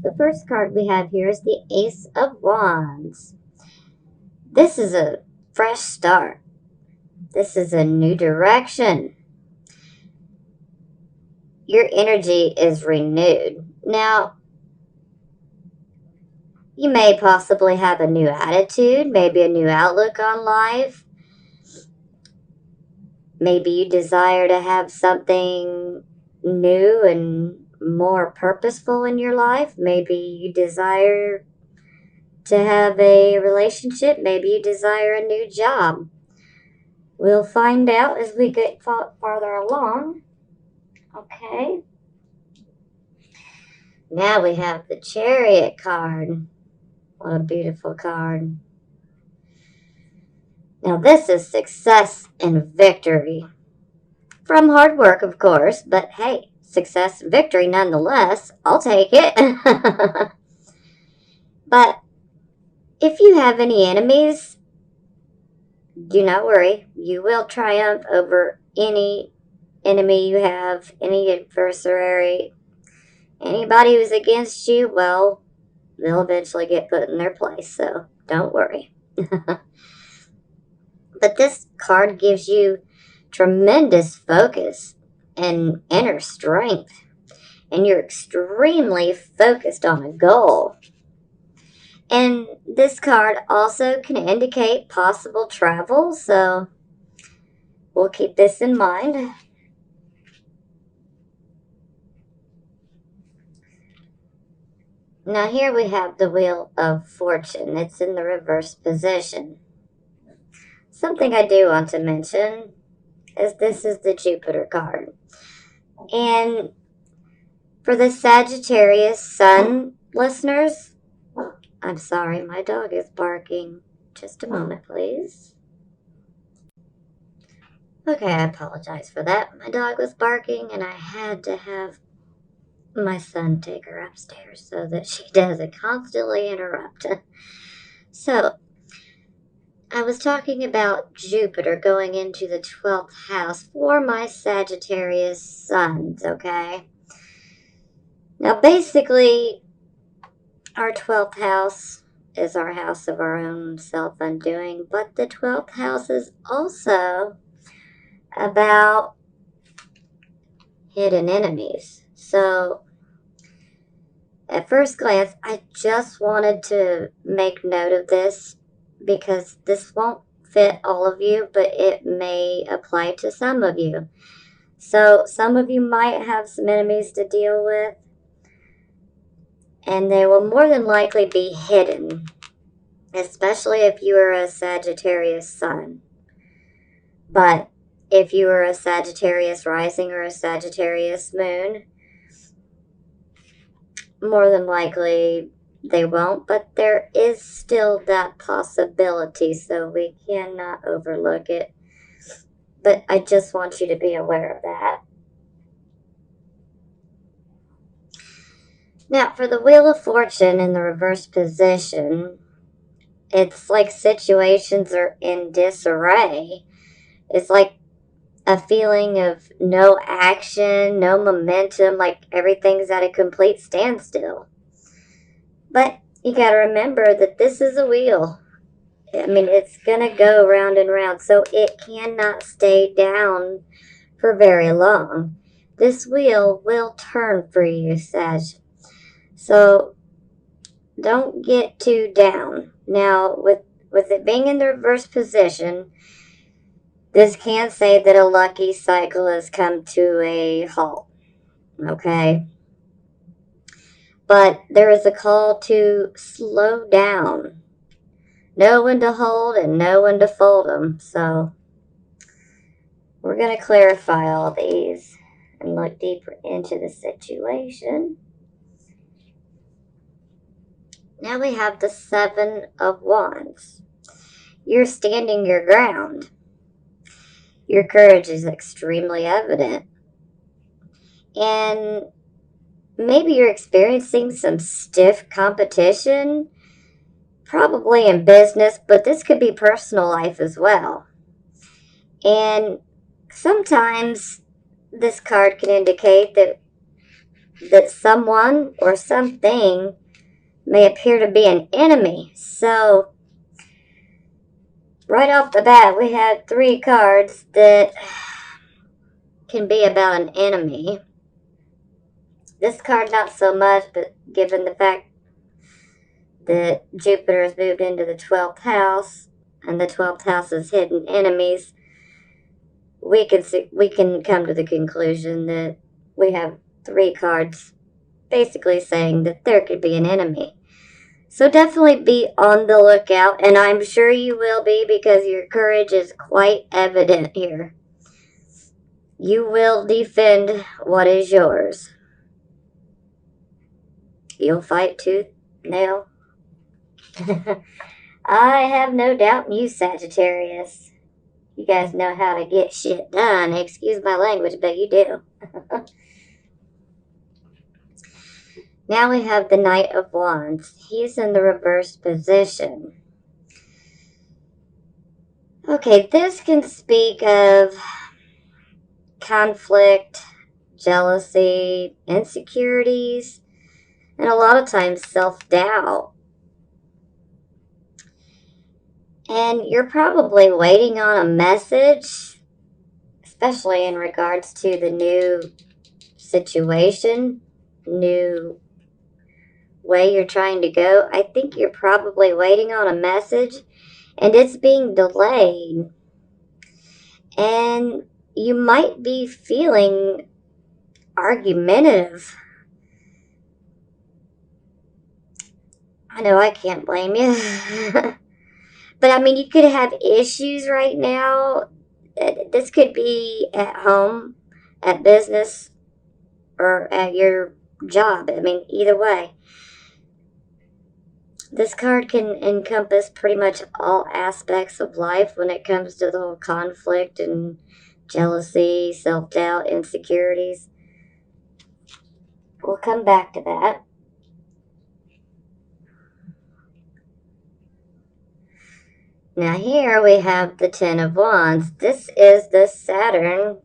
The first card we have here is the Ace of Wands. This is a fresh start. This is a new direction. Your energy is renewed. Now, you may possibly have a new attitude, maybe a new outlook on life. Maybe you desire to have something new and more purposeful in your life. Maybe you desire to have a relationship. Maybe you desire a new job. We'll find out as we get farther along. Okay. Now we have the Chariot card. What a beautiful card. Now this is success and victory. From hard work, of course, but hey, success and victory nonetheless. I'll take it. But if you have any enemies, do not worry. You will triumph over any enemy you have, any adversary. Anybody who's against you, well, they'll eventually get put in their place, so don't worry. But this card gives you tremendous focus and inner strength, and you're extremely focused on a goal. And this card also can indicate possible travel, so we'll keep this in mind. Now here we have the Wheel of Fortune. It's in the reverse position. Something I do want to mention is this is the Jupiter card. And for the Sagittarius Sun listeners, I'm sorry, my dog is barking. Just a moment, please. Okay, I apologize for that. My dog was barking and I had to have my son take her upstairs so that she doesn't constantly interrupt. So, I was talking about Jupiter going into the 12th house for my Sagittarius sons, okay? Now, basically, our 12th house is our house of our own self-undoing, but the 12th house is also about hidden enemies. So, at first glance, I just wanted to make note of this because this won't fit all of you, but it may apply to some of you. So some of you might have some enemies to deal with, and they will more than likely be hidden, especially if you are a Sagittarius sun. But if you are a Sagittarius rising or a Sagittarius moon, more than likely they won't, but there is still that possibility, so we cannot overlook it. But I just want you to be aware of that. Now, for the Wheel of Fortune in the reverse position, it's like situations are in disarray. It's like a feeling of no action, no momentum, like everything's at a complete standstill. But you got to remember that this is a wheel. I mean, it's going to go round and round, so it cannot stay down for very long. This wheel will turn for you, Sag. So don't get too down. Now, with it being in the reverse position, this can say that a lucky cycle has come to a halt. Okay? But there is a call to slow down. Know when to hold and know when to fold them. So we're going to clarify all these and look deeper into the situation. Now we have the Seven of Wands. You're standing your ground. Your courage is extremely evident. And maybe you're experiencing some stiff competition, probably in business, but this could be personal life as well. And sometimes this card can indicate that that someone or something may appear to be an enemy. So, right off the bat, we had 3 cards that can be about an enemy. This card, not so much, but given the fact that Jupiter has moved into the 12th house, and the 12th house is hidden enemies, we can come to the conclusion that we have 3 cards basically saying that there could be an enemy. So definitely be on the lookout, and I'm sure you will be because your courage is quite evident here. You will defend what is yours. You'll fight tooth, nail. I have no doubt in you, Sagittarius. You guys know how to get shit done. Excuse my language, but you do. Now we have the Knight of Wands. He's in the reverse position. Okay, this can speak of conflict, jealousy, insecurities, and a lot of times self-doubt. And you're probably waiting on a message, especially in regards to the new situation, new way you're trying to go. I think you're probably waiting on a message and it's being delayed. And you might be feeling argumentative. I know I can't blame you. But I mean, you could have issues right now. This could be at home, at business, or at your job. I mean, either way. This card can encompass pretty much all aspects of life when it comes to the whole conflict and jealousy, self-doubt, insecurities. We'll come back to that. Now here we have the Ten of Wands. This is the Saturn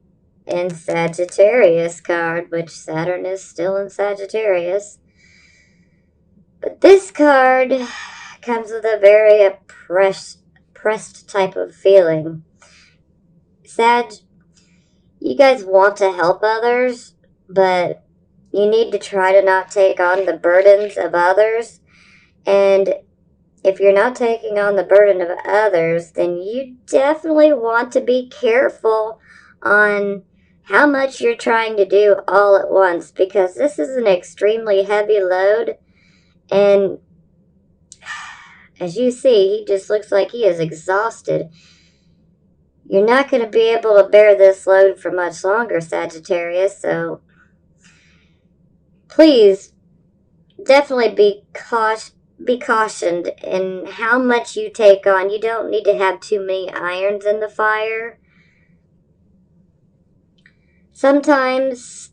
in Sagittarius card, which Saturn is still in Sagittarius. But this card comes with a very oppressed type of feeling. Sag, you guys want to help others, but you need to try to not take on the burdens of others. And if you're not taking on the burden of others, then you definitely want to be careful on how much you're trying to do all at once, because this is an extremely heavy load. And as you see, he just looks like he is exhausted. You're not going to be able to bear this load for much longer, Sagittarius, so please definitely be cautioned in how much you take on. You don't need to have too many irons in the fire. Sometimes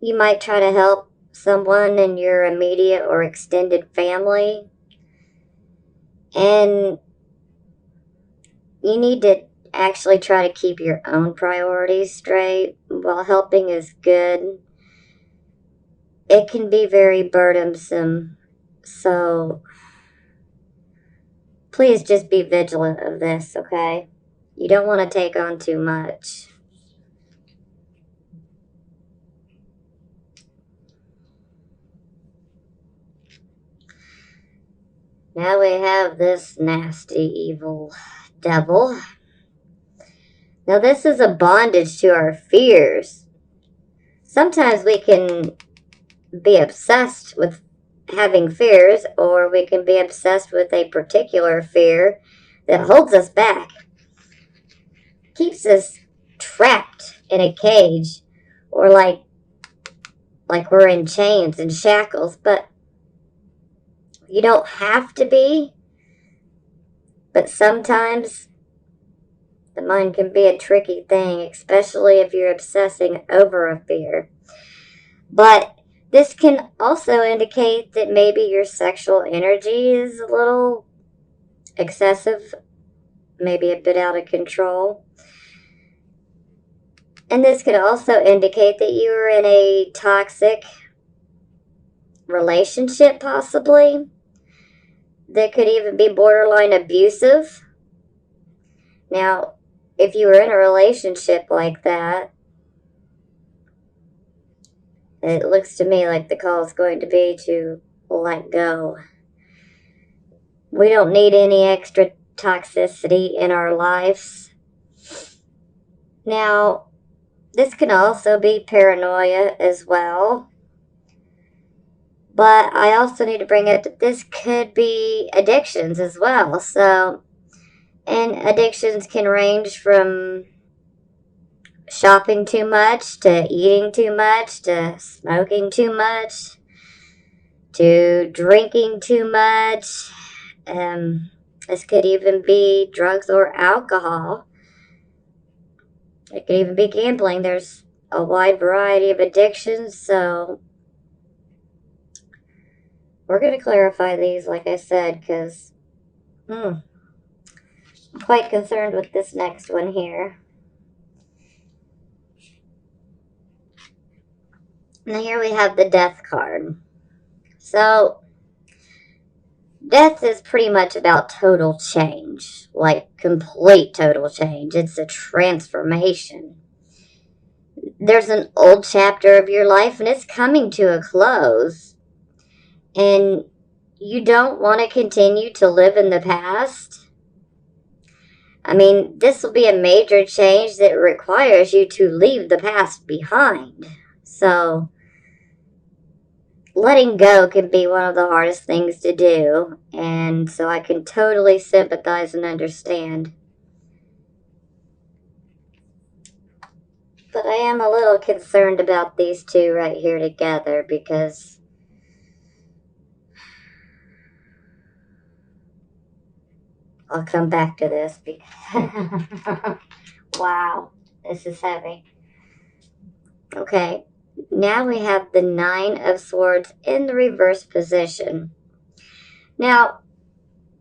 you might try to help someone in your immediate or extended family, and you need to actually try to keep your own priorities straight. While helping is good, it can be very burdensome. So please just be vigilant of this, okay? You don't want to take on too much. Now we have this nasty, evil devil. Now this is a bondage to our fears. Sometimes we can be obsessed with having fears, or we can be obsessed with a particular fear that holds us back, keeps us trapped in a cage, or like we're in chains and shackles. But you don't have to be. But sometimes the mind can be a tricky thing, especially if you're obsessing over a fear. But this can also indicate that maybe your sexual energy is a little excessive, maybe a bit out of control. And this could also indicate that you were in a toxic relationship, possibly. That could even be borderline abusive. Now, if you were in a relationship like that, it looks to me like the call is going to be to let go. We don't need any extra toxicity in our lives. Now, this can also be paranoia as well. But I also need to bring it that this could be addictions as well. So, and addictions can range from shopping too much to eating too much to smoking too much to drinking too much. This could even be drugs or alcohol. It could even be gambling. There's a wide variety of addictions, so we're going to clarify these, like I said, because I'm quite concerned with this next one here. Now here we have the Death card. So, death is pretty much about total change, like complete total change. It's a transformation. There's an old chapter of your life and it's coming to a close. And you don't want to continue to live in the past. I mean, this will be a major change that requires you to leave the past behind. So, letting go can be one of the hardest things to do. And so I can totally sympathize and understand. But I am a little concerned about these two right here together because I'll come back to this because wow, this is heavy. Okay, now we have the Nine of Swords in the reverse position. Now,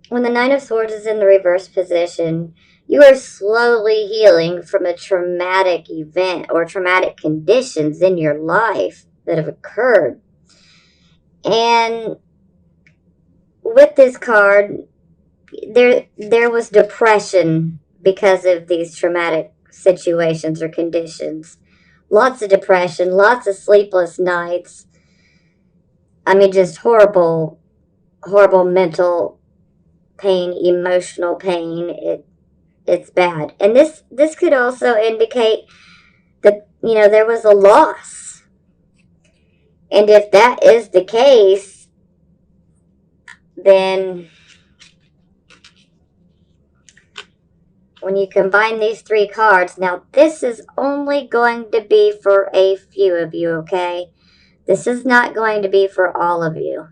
when the Nine of Swords is in the reverse position, you are slowly healing from a traumatic event or traumatic conditions in your life that have occurred. And with this card, there was depression because of these traumatic situations or conditions. Lots of depression, lots of sleepless nights. I mean, just horrible, horrible mental pain, emotional pain. It's bad. And this could also indicate that, there was a loss. And if that is the case, then when you combine these three cards, now this is only going to be for a few of you, okay? This is not going to be for all of you.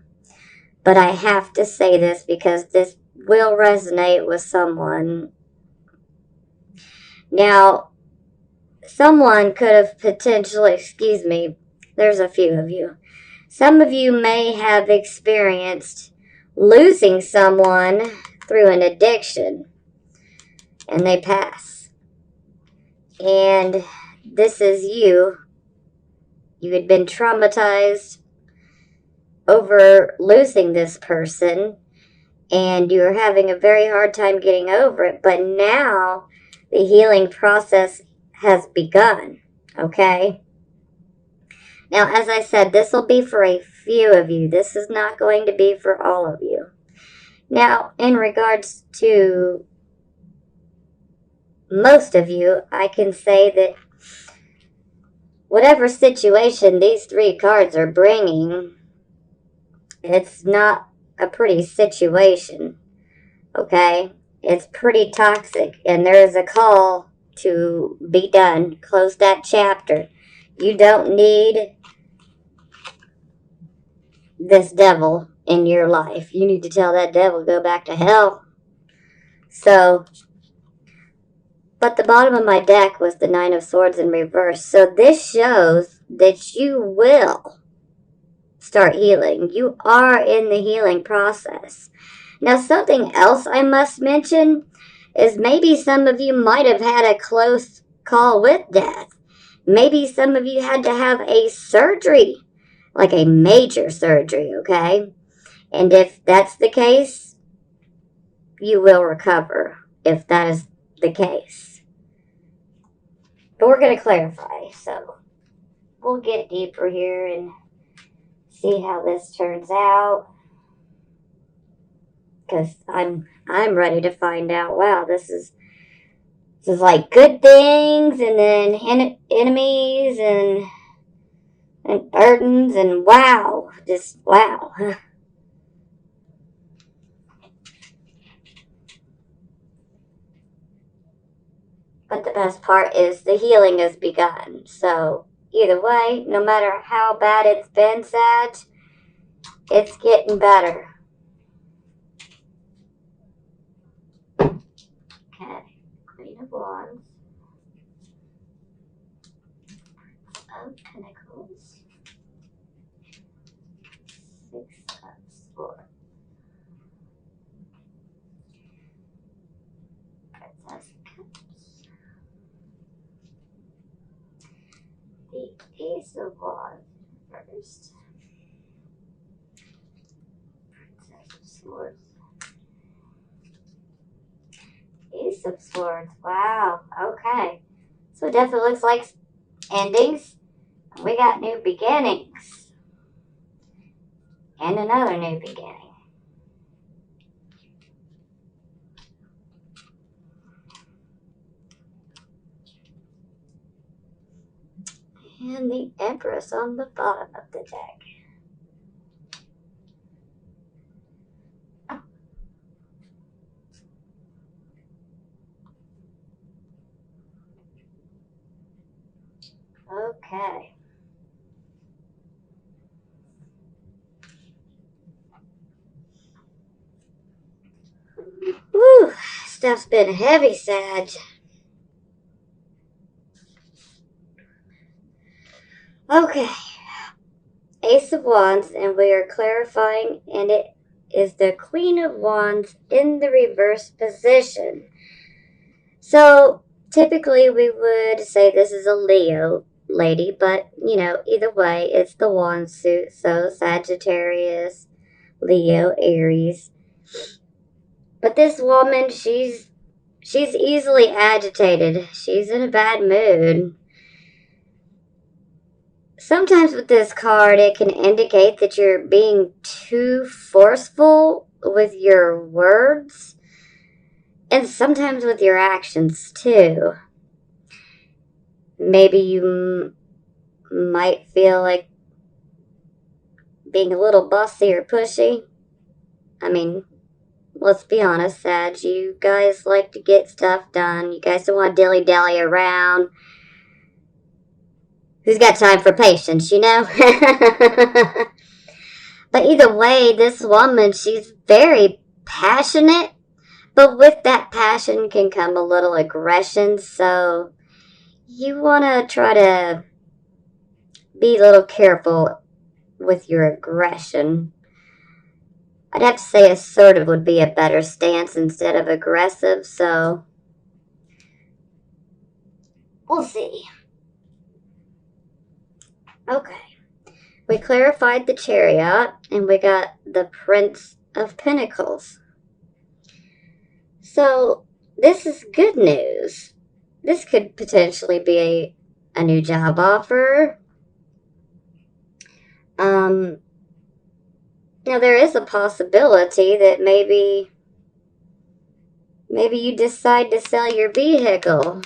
But I have to say this because this will resonate with someone. Now, someone could have potentially, there's a few of you. Some of you may have experienced losing someone through an addiction. And they pass. And this is you. You had been traumatized over losing this person. And you were having a very hard time getting over it. But now the healing process has begun. Okay? Now, as I said, this will be for a few of you. This is not going to be for all of you. Now, in regards to most of you, I can say that whatever situation these three cards are bringing, it's not a pretty situation, okay? It's pretty toxic, and there is a call to be done. Close that chapter. You don't need this devil in your life. You need to tell that devil to go back to hell. So, but the bottom of my deck was the Nine of Swords in reverse. So this shows that you will start healing. You are in the healing process. Now, something else I must mention is maybe some of you might have had a close call with death. Maybe some of you had to have a surgery, like a major surgery, okay? And if that's the case, you will recover if that is the case. But we're going to clarify, so we'll get deeper here and see how this turns out. Because I'm ready to find out. Wow, this is like good things, and then enemies, and burdens, and wow, just wow. But the best part is the healing has begun. So either way, no matter how bad it's been, Sag, it's getting better. Okay, Queen of Wands, of Pentacles, Six of Swords, Princess of Cups, the Ace of Wands first, Princess of Swords, Ace of Swords. Wow, okay. So it definitely looks like endings. We got new beginnings. And another new beginning. And the Empress on the bottom of the deck. Okay. Woo! Stuff's been heavy, Sag. Okay. Ace of Wands, and we are clarifying, and it is the Queen of Wands in the reverse position. So, typically we would say this is a Leo lady, but, either way, it's the wand suit. So, Sagittarius, Leo, Aries. But this woman, she's easily agitated. She's in a bad mood. Sometimes with this card, it can indicate that you're being too forceful with your words, and sometimes with your actions too. Maybe you might feel like being a little bossy or pushy. I mean, let's be honest, Sag, you guys like to get stuff done. You guys don't want to dilly-dally around. Who's got time for patience, But either way, this woman, she's very passionate. But with that passion can come a little aggression. So you want to try to be a little careful with your aggression. I'd have to say assertive would be a better stance instead of aggressive. So we'll see. Okay. We clarified the Chariot, and we got the Prince of Pentacles. So, this is good news. This could potentially be a new job offer. Now, there is a possibility that maybe you decide to sell your vehicle.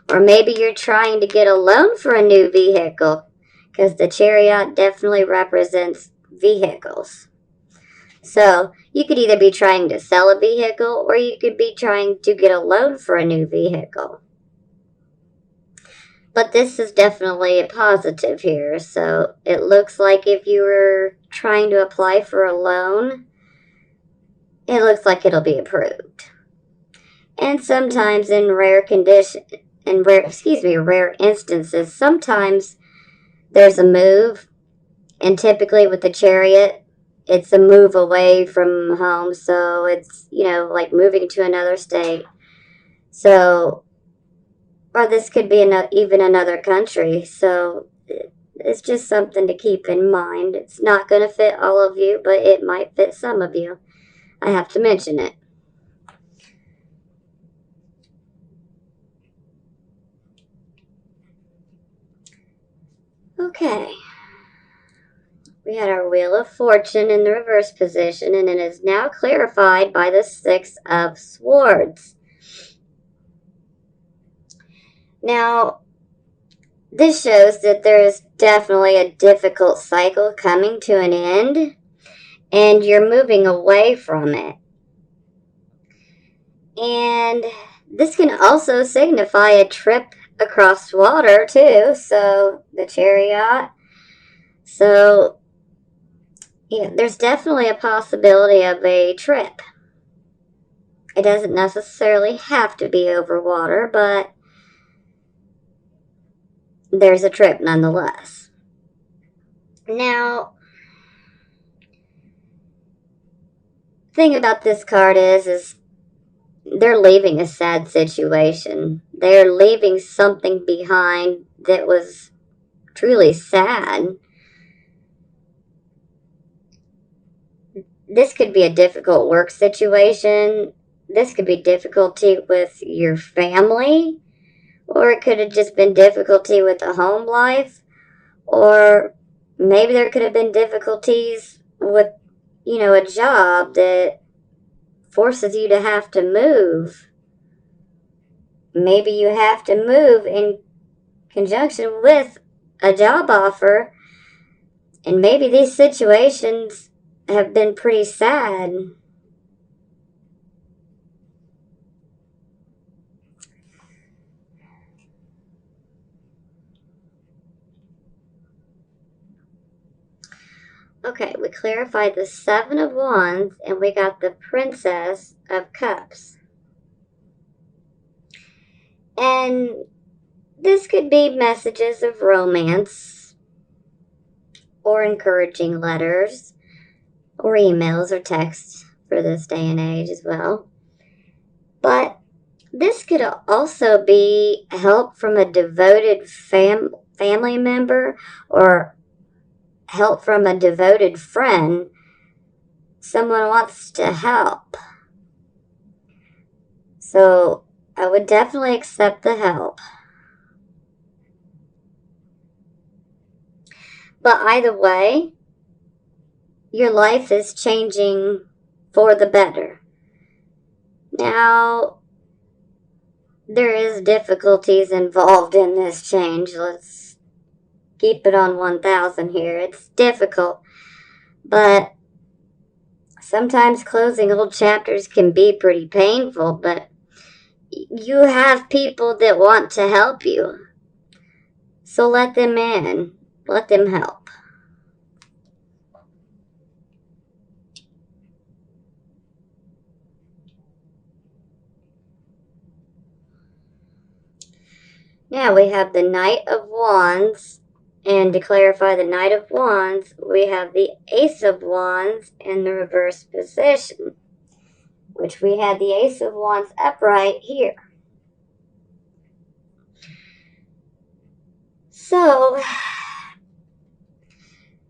Or maybe you're trying to get a loan for a new vehicle. Because the Chariot definitely represents vehicles. So, you could either be trying to sell a vehicle, or you could be trying to get a loan for a new vehicle. But this is definitely a positive here. So, it looks like if you were trying to apply for a loan, it looks like it'll be approved. And sometimes in rare instances, sometimes there's a move, and typically with the Chariot, it's a move away from home, so it's, like moving to another state. So Or this could be even another country, so it's just something to keep in mind. It's not going to fit all of you, but it might fit some of you. I have to mention it. Okay. We had our Wheel of Fortune in the reverse position, and it is now clarified by the Six of Swords. Now, this shows that there is definitely a difficult cycle coming to an end, and you're moving away from it. And this can also signify a trip across water, too. So, the Chariot. So, yeah, there's definitely a possibility of a trip. It doesn't necessarily have to be over water, but there's a trip nonetheless. Now, the thing about this card is they're leaving a sad situation. They're leaving something behind that was truly sad. This could be a difficult work situation. This could be difficulty with your family. Or it could have just been difficulty with the home life. Or maybe there could have been difficulties with, a job that forces you to have to move. Maybe you have to move in conjunction with a job offer. And maybe these situations have been pretty sad. Okay, we clarified the Seven of Wands, and we got the Princess of Cups. And this could be messages of romance, or encouraging letters, or emails or texts for this day and age as well. But this could also be help from a devoted family member, or help from a devoted friend. Someone wants to help. So I would definitely accept the help. But either way, your life is changing for the better. Now, there is difficulties involved in this change. Let's keep it on 1,000 here. It's difficult, but sometimes closing old chapters can be pretty painful, but you have people that want to help you. So let them in. Let them help. Now we have the Knight of Wands. And to clarify the Knight of Wands, we have the Ace of Wands in the reverse position, which we had the Ace of Wands upright here. So,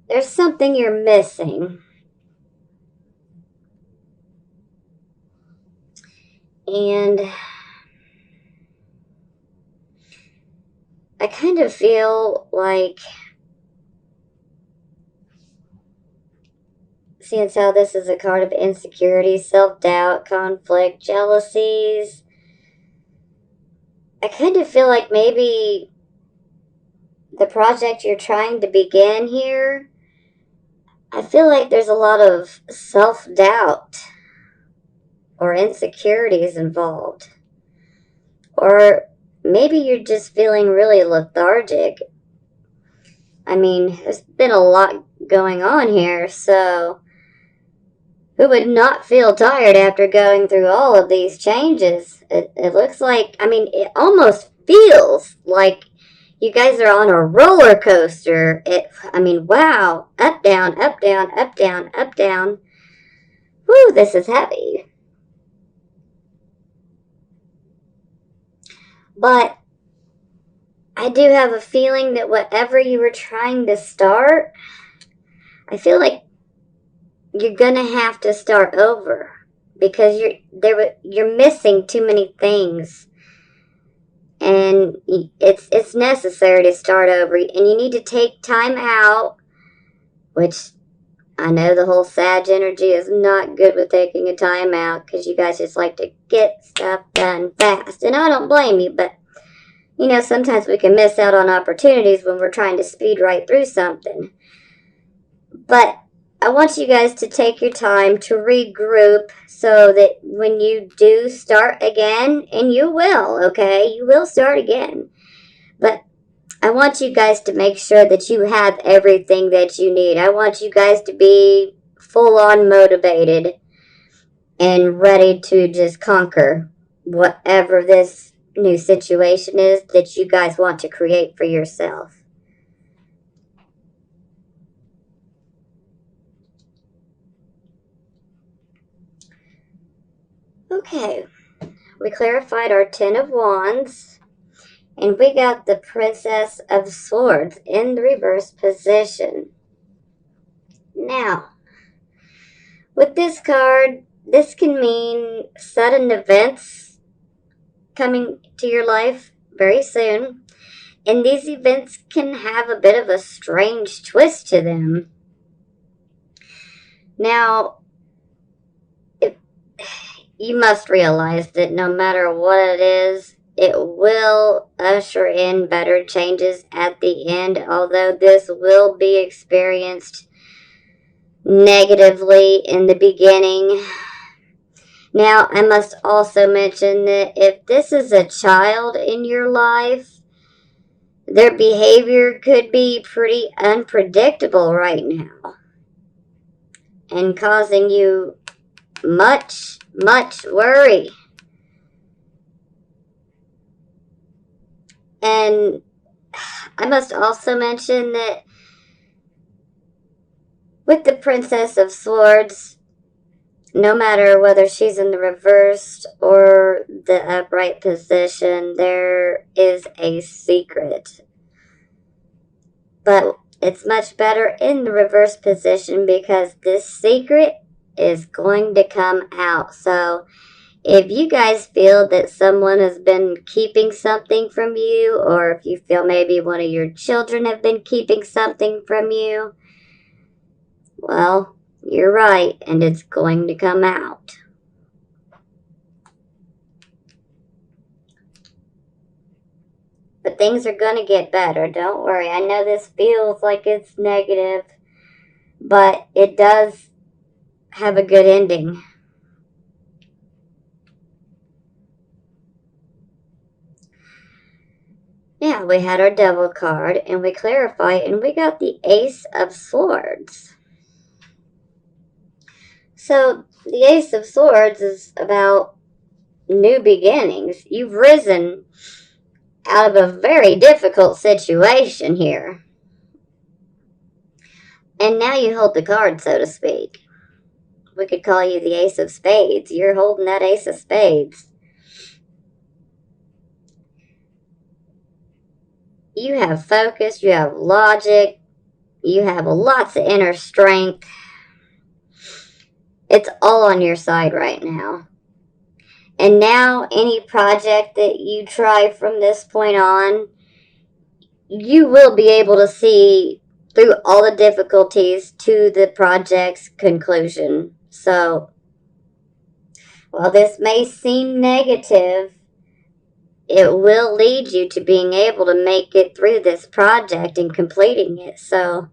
there's something you're missing. And I kind of feel like, seeing as how this is a card of insecurity, self-doubt, conflict, jealousies, I kind of feel like maybe the project you're trying to begin here, I feel like there's a lot of self-doubt or insecurities involved. Or maybe you're just feeling really lethargic. I mean, there's been a lot going on here, so who would not feel tired after going through all of these changes? It looks like, it almost feels like you guys are on a roller coaster. Wow. Up, down, up, down, up, down, up, down. Whew, this is heavy. But I do have a feeling that whatever you were trying to start, I feel like you're gonna have to start over because you're missing too many things, and it's necessary to start over, and you need to take time out, which I know the whole Sag energy is not good with taking a time out because you guys just like to get stuff done fast, and I don't blame you, but sometimes we can miss out on opportunities when we're trying to speed right through something. But I want you guys to take your time to regroup so that when you do start again, and you will, okay? You will start again. But I want you guys to make sure that you have everything that you need. I want you guys to be full on motivated and ready to just conquer whatever this new situation is that you guys want to create for yourself. Okay, we clarified our Ten of Wands, and we got the Princess of Swords in the reverse position. Now, with this card, this can mean sudden events coming to your life very soon, and these events can have a bit of a strange twist to them. Now, you must realize that no matter what it is, it will usher in better changes at the end, although this will be experienced negatively in the beginning. Now, I must also mention that if this is a child in your life, their behavior could be pretty unpredictable right now and causing you much worry. And I must also mention that with the Princess of Swords, no matter whether she's in the reversed or the upright position, there is a secret. But it's much better in the reverse position because this secret is going to come out. So if you guys feel that someone has been keeping something from you, or if you feel maybe one of your children have been keeping something from you, well, you're right, and it's going to come out. But things are going to get better. Don't worry. I know this feels like it's negative, but it does have a good ending. Now, we had our Devil card, and we clarified, and we got the Ace of Swords. So, the Ace of Swords is about new beginnings. You've risen out of a very difficult situation here. And now you hold the card, so to speak. We could call you the Ace of Spades. You're holding that Ace of Spades. You have focus, you have logic, you have lots of inner strength. It's all on your side right now. And now any project that you try from this point on, you will be able to see through all the difficulties to the project's conclusion. So, while this may seem negative, it will lead you to being able to make it through this project and completing it. So,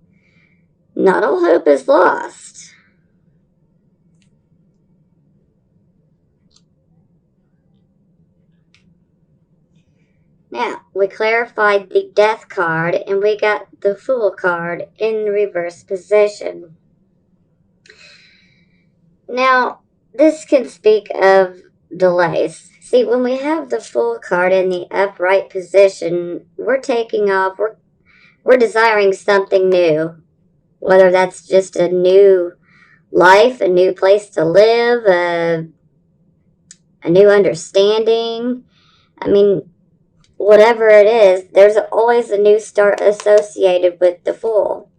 not all hope is lost. Now, we clarified the Death card, and we got the Fool card in reverse position. Now, this can speak of delays. See, when we have the Fool card in the upright position, we're taking off, we're desiring something new. Whether that's just a new life, a new place to live, a new understanding. I mean, whatever it is, there's always a new start associated with the Fool.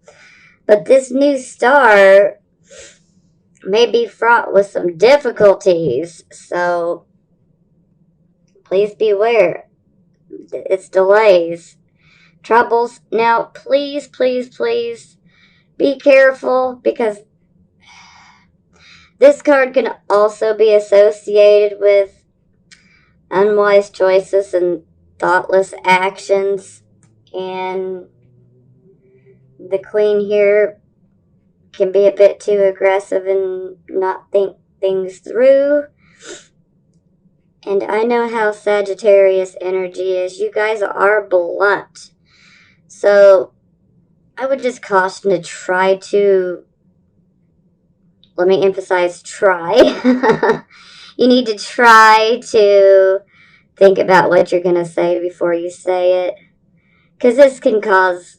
But this new start may be fraught with some difficulties, so please beware. It's delays, troubles. Now, please, please, please be careful, because this card can also be associated with unwise choices and thoughtless actions. And the Queen here can be a bit too aggressive and not think things through. And I know how Sagittarius energy is. You guys are blunt. So I would just caution to try to, let me emphasize, try. You need to try to think about what you're going to say before you say it. Because this can cause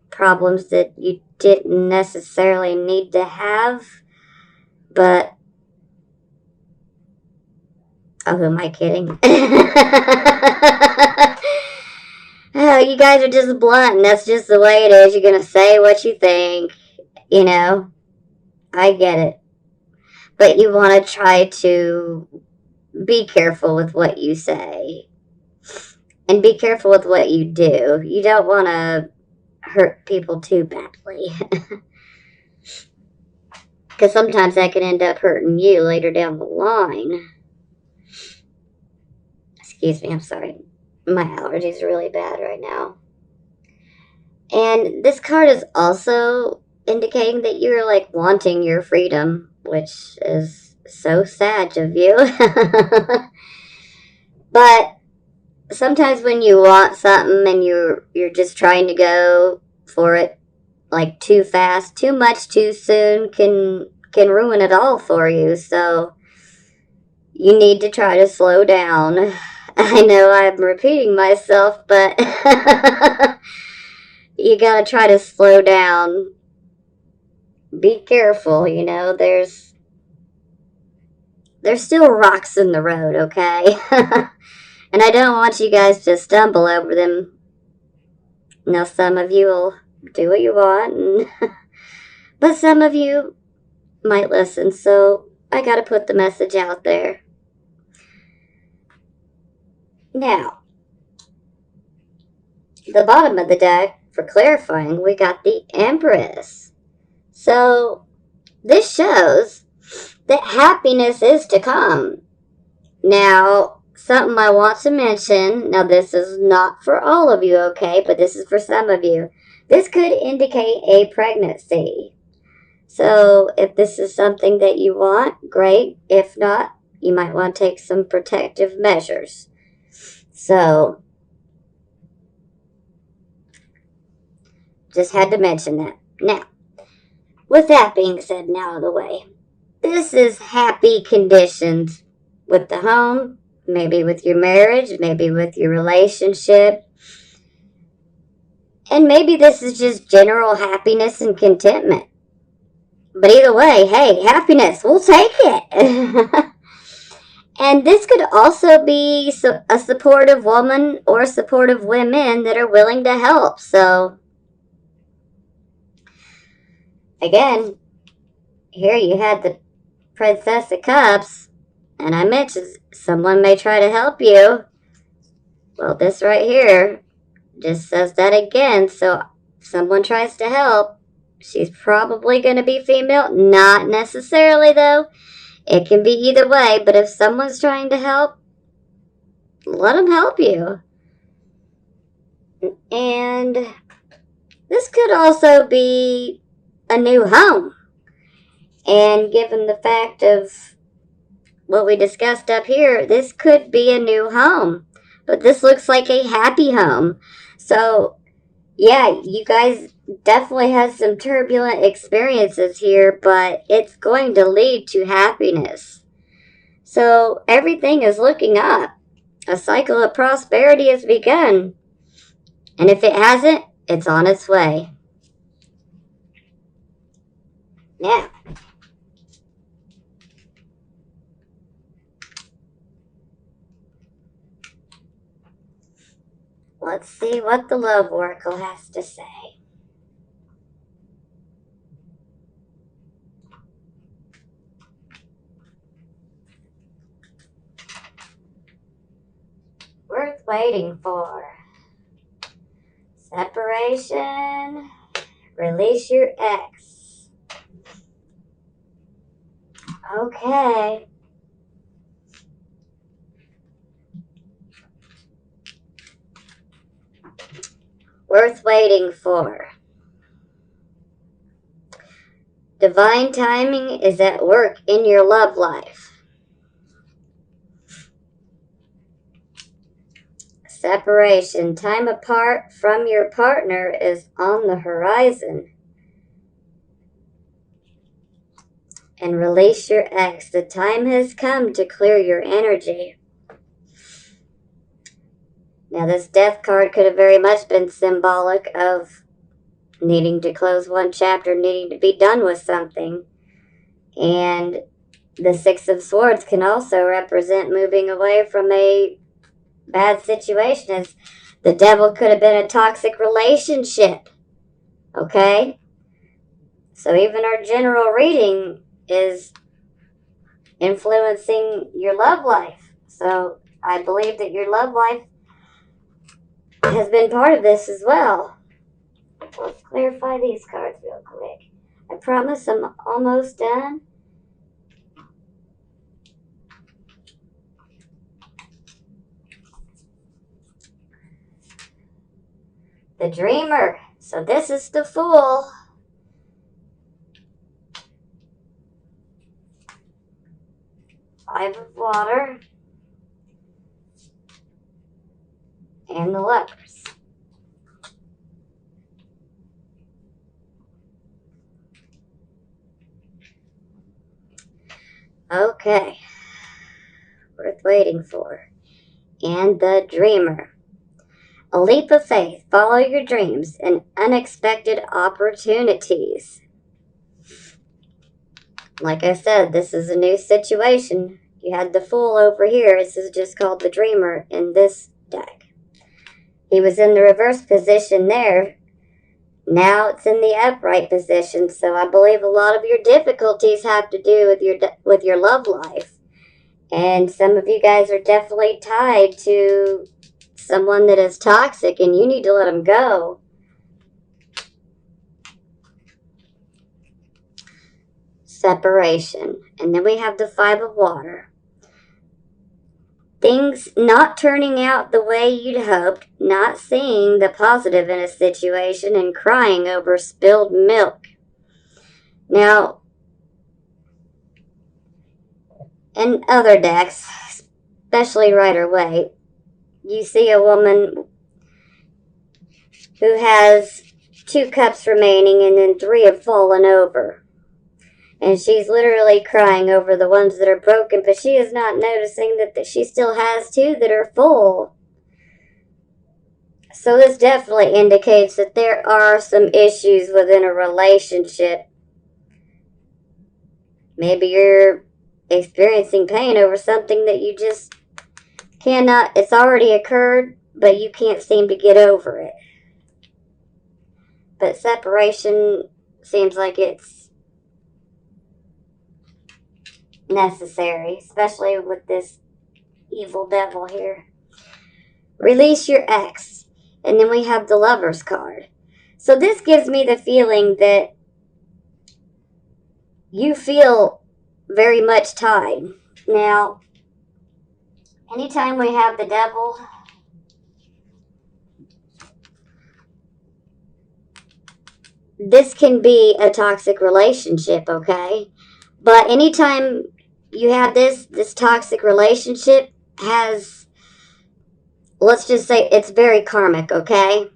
problems that you didn't necessarily need to have. But, oh, who am I kidding? Oh, you guys are just blunt, and that's just the way it is. You're going to say what you think. You know, I get it. But you want to try to be careful with what you say. And be careful with what you do. You don't want to hurt people too badly. Because sometimes that can end up hurting you later down the line. Excuse me, I'm sorry. My allergies are really bad right now. And this card is also indicating that you're like wanting your freedom, which is so sad of you. But sometimes when you want something and you're just trying to go for it like too fast, too much too soon can ruin it all for you. So you need to try to slow down. I know I'm repeating myself, but you gotta try to slow down. Be careful, you know, there's still rocks in the road, okay? And I don't want you guys to stumble over them. Now, some of you will do what you want, but some of you might listen, so I gotta put the message out there. Now, the bottom of the deck, for clarifying, we got the Empress. So, this shows that happiness is to come. Now, something I want to mention, now this is not for all of you, okay, but this is for some of you. This could indicate a pregnancy. So, if this is something that you want, great. If not, you might want to take some protective measures. So, just had to mention that. Now, with that being said, now out of the way, this is happy conditions with the home, maybe with your marriage, maybe with your relationship. And maybe this is just general happiness and contentment. But either way, hey, happiness, we'll take it. And this could also be a supportive woman or supportive women that are willing to help. So, again, here you had the Princess of Cups, and I mentioned someone may try to help you. Well, this right here just says that again. So, if someone tries to help, she's probably going to be female. Not necessarily, though. It can be either way, but if someone's trying to help, let them help you. And this could also be a new home. And given the fact of what we discussed up here, this could be a new home. But this looks like a happy home. So, yeah, you guys definitely had some turbulent experiences here, but it's going to lead to happiness. So, everything is looking up. A cycle of prosperity has begun. And if it hasn't, it's on its way. Now, Let's see what the Love Oracle has to say. Worth waiting for. Separation. Release your ex. Okay. Worth waiting for. Divine timing is at work in your love life. Separation. Time apart from your partner is on the horizon. And release your ex. The time has come to clear your energy. Now, this Death card could have very much been symbolic of needing to close one chapter, needing to be done with something. And the Six of Swords can also represent moving away from a bad situation, as the Devil could have been a toxic relationship. Okay? So even our general reading is influencing your love life. So I believe that your love life has been part of this as well. Let's clarify these cards real quick. I promise I'm almost done. The Dreamer. So this is the Fool. Five of Water. And the Lovers. Okay. Worth waiting for. And the Dreamer. A leap of faith. Follow your dreams and unexpected opportunities. Like I said, this is a new situation. You had the Fool over here. This is just called the Dreamer in this deck. He was in the reverse position there. Now it's in the upright position. So I believe a lot of your difficulties have to do with your love life. And some of you guys are definitely tied to someone that is toxic, and you need to let them go. Separation. And then we have the Five of Water. Things not turning out the way you'd hoped, not seeing the positive in a situation, and crying over spilled milk. Now, in other decks, especially Rider-Waite, you see a woman who has 2 cups remaining and then 3 have fallen over. And she's literally crying over the ones that are broken, but she is not noticing that she still has 2 that are full. So this definitely indicates that there are some issues within a relationship. Maybe you're experiencing pain over something that you just cannot, it's already occurred, but you can't seem to get over it. But separation seems like it's necessary, especially with this evil devil here. Release your ex. And then we have the Lovers card. So this gives me the feeling that you feel very much tied. Now, anytime we have the devil, this can be a toxic relationship, okay? But anytime you have this toxic relationship has, let's just say it's very karmic, okay?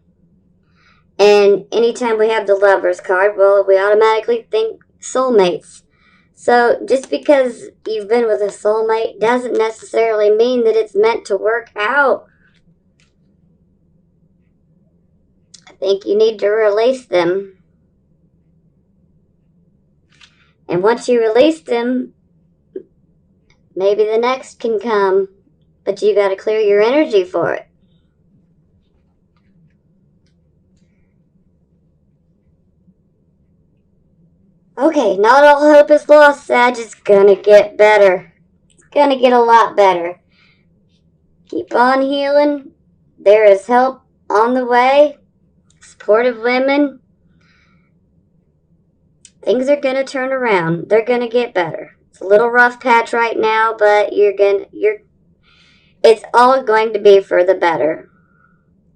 And anytime we have the Lovers card, well, we automatically think soulmates. So just because you've been with a soulmate doesn't necessarily mean that it's meant to work out. I think you need to release them. And once you release them, maybe the next can come. But you got to clear your energy for it. Okay, not all hope is lost, Sag. It's gonna get better. It's gonna get a lot better. Keep on healing. There is help on the way. Supportive women. Things are gonna turn around. They're gonna get better. It's a little rough patch right now, but it's all going to be for the better.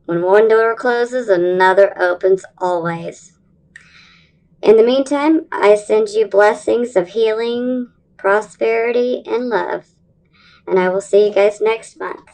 When one door closes, another opens always. In the meantime, I send you blessings of healing, prosperity, and love. And I will see you guys next month.